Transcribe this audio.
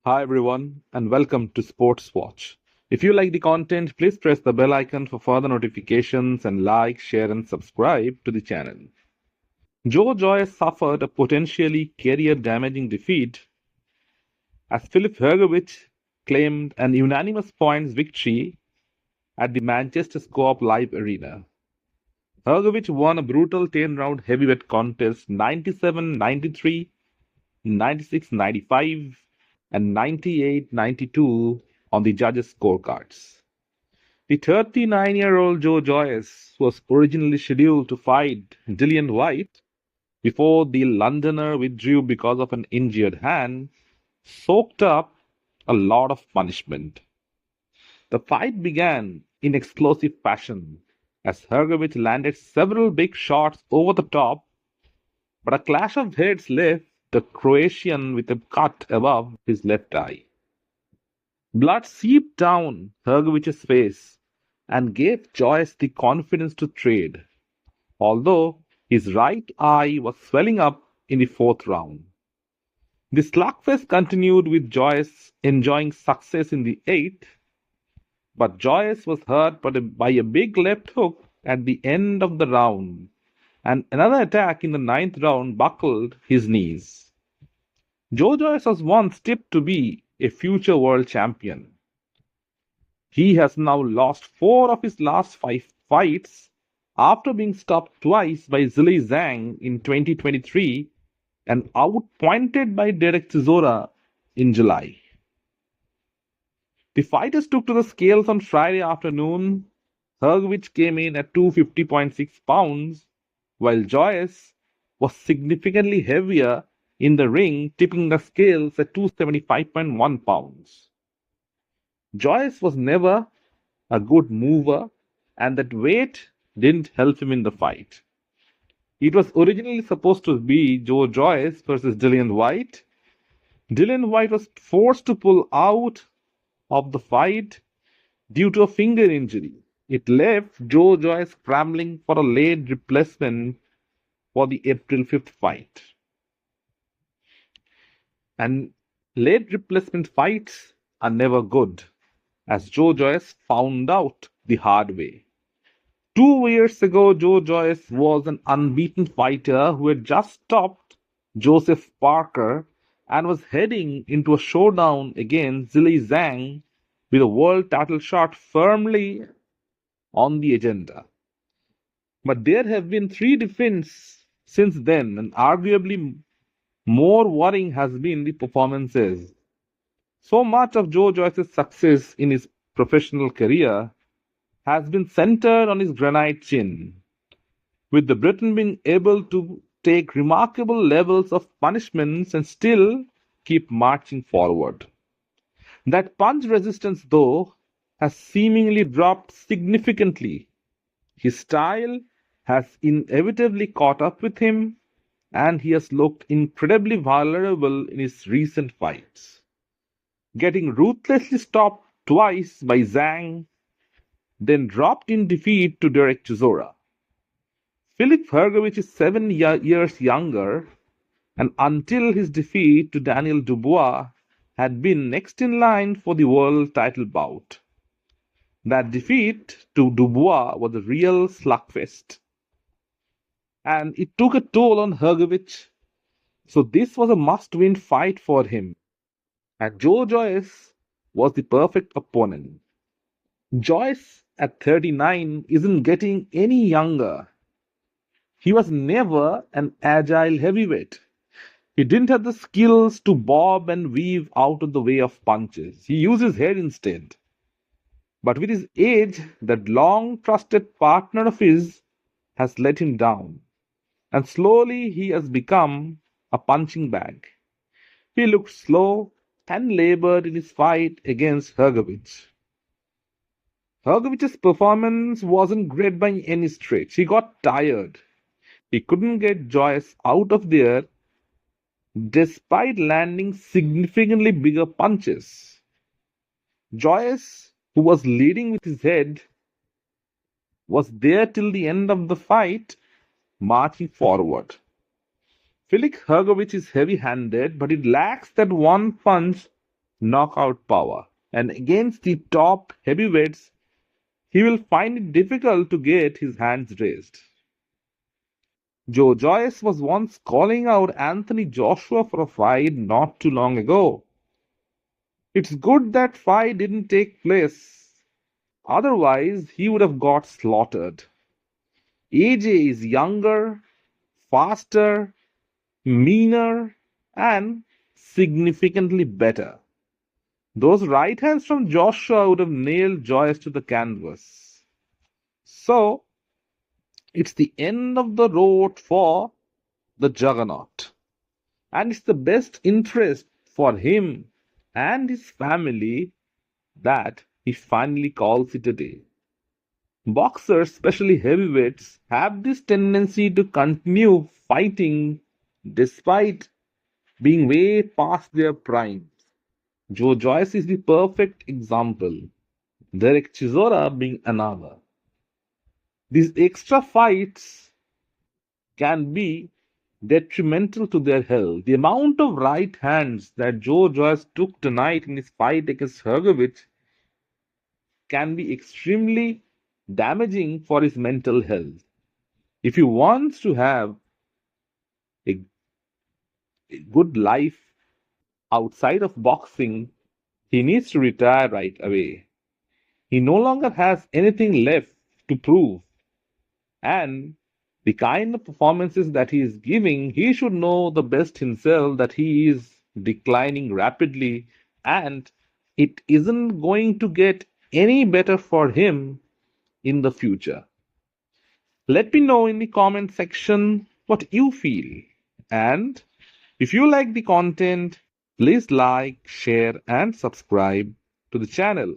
Hi everyone and welcome to Sports Watch. If you like the content, please press the bell icon for further notifications and like, share and subscribe to the channel. Joe Joyce suffered a potentially career-damaging defeat as Filip Hrgovic claimed an unanimous points victory at the Manchester Co-op Live Arena. Hrgovic won a brutal 10-round heavyweight contest 97-93, 96-95 and 98-92 on the judges' scorecards. The 39-year-old Joe Joyce was originally scheduled to fight Dillian White before the Londoner withdrew because of an injured hand, soaked up a lot of punishment. The fight began in explosive fashion as Hrgovic landed several big shots over the top, but a clash of heads left the Croatian with a cut above his left eye. Blood seeped down Hrgovic's face and gave Joyce the confidence to trade, although his right eye was swelling up in the fourth round. The slugfest continued with Joyce enjoying success in the eighth, but Joyce was hurt by a big left hook at the end of the round, and another attack in the ninth round buckled his knees. Joe Joyce was once tipped to be a future world champion. He has now lost four of his last five fights after being stopped twice by Zhilei Zhang in 2023 and outpointed by Derek Chisora in July. The fighters took to the scales on Friday afternoon. Hrgovic came in at 250.6 pounds, while Joyce was significantly heavier in the ring, tipping the scales at 275.1 pounds. Joyce was never a good mover, and that weight didn't help him in the fight. It was originally supposed to be Joe Joyce versus Dillian White. Dillian White was forced to pull out of the fight due to a finger injury. It left Joe Joyce scrambling for a late replacement for the April 5th fight. And late replacement fights are never good, as Joe Joyce found out the hard way. 2 years ago, Joe Joyce was an unbeaten fighter who had just stopped Joseph Parker and was heading into a showdown against Zhilei Zhang with a world title shot firmly on the agenda. But there have been three defeats since then, and arguably more worrying has been the performances. So much of Joe Joyce's success in his professional career has been centered on his granite chin, with the Briton being able to take remarkable levels of punishments and still keep marching forward. That punch resistance, though, has seemingly dropped significantly. His style has inevitably caught up with him, and he has looked incredibly vulnerable in his recent fights, getting ruthlessly stopped twice by Zhang, then dropped in defeat to Derek Chisora. Filip Hrgovic is 7 years younger, and until his defeat to Daniel Dubois had been next in line for the world title bout. That defeat to Dubois was a real slugfest, and it took a toll on Hrgovic, so this was a must-win fight for him, and Joe Joyce was the perfect opponent. Joyce at 39 isn't getting any younger. He was never an agile heavyweight. He didn't have the skills to bob and weave out of the way of punches. He used his head instead. But with his age, that long trusted partner of his has let him down, and slowly he has become a punching bag. He looked slow and labored in his fight against Hrgovic. Hrgovic's performance wasn't great by any stretch. He got tired. He couldn't get Joyce out of there despite landing significantly bigger punches. Joyce, who was leading with his head, was there till the end of the fight, marching forward. Filip Hrgovic is heavy-handed, but it lacks that one punch knockout power. And against the top heavyweights, he will find it difficult to get his hands raised. Joe Joyce was once calling out Anthony Joshua for a fight not too long ago. It's good that fight didn't take place. Otherwise, he would have got slaughtered. AJ is younger, faster, meaner, and significantly better. Those right hands from Joshua would have nailed Joyce to the canvas. So, it's the end of the road for the Juggernaut. And it's the best interest for him and his family that he finally calls it a day. Boxers, especially heavyweights, have this tendency to continue fighting despite being way past their prime. Joe Joyce is the perfect example, Derek Chisora being another. These extra fights can be detrimental to their health. The amount of right hands that Joe Joyce took tonight in his fight against Hrgovic can be extremely damaging for his mental health. If he wants to have a, a good life outside of boxing, he needs to retire right away. He no longer has anything left to prove. And the kind of performances that he is giving, he should know the best himself that he is declining rapidly and it isn't going to get any better for him in the future. Let me know in the comment section what you feel. And if you like the content, please like, share, and subscribe to the channel.